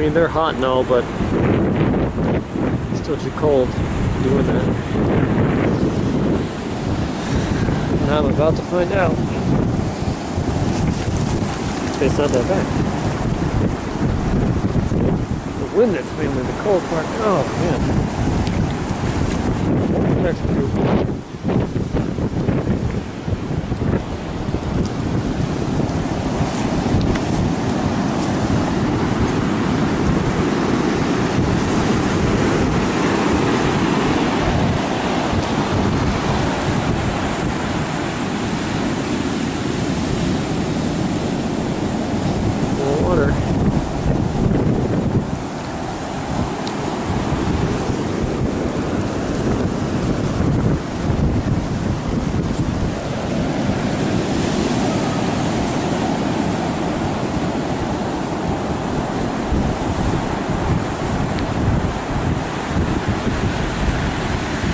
mean, they're hot and all, but it's still too cold doing that. And I'm about to find out. It's not that bad. The wind that's mainly the cold part. Oh man. That's beautiful.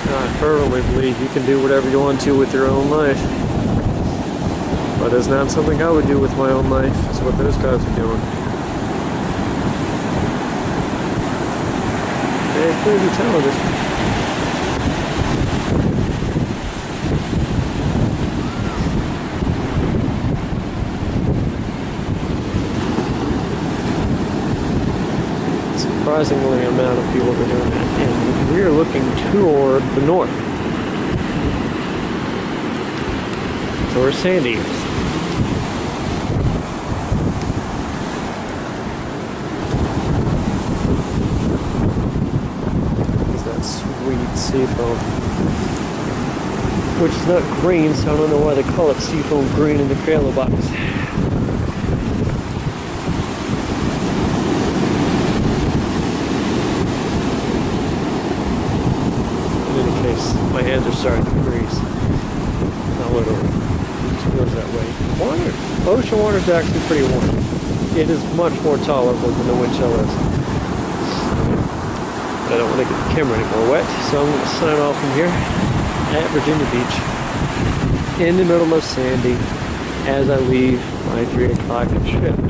I firmly believe you can do whatever you want to with your own life. But it's not something I would do with my own life. It's what those guys are doing. They clearly talented. Surprisingly amount of people are doing that, and we are looking toward the north, towards Sandy. It's that sweet seafoam, which is not green, so I don't know why they call it seafoam green in the trailer box. My hands are starting to freeze. Not literally. It just feels that way. Water. Ocean water is actually pretty warm. It is much more tolerable than the wind chill is. But I don't want to get the camera any more wet, so I'm going to sign off from here at Virginia Beach in the middle of Sandy as I leave my 3 o'clock shift.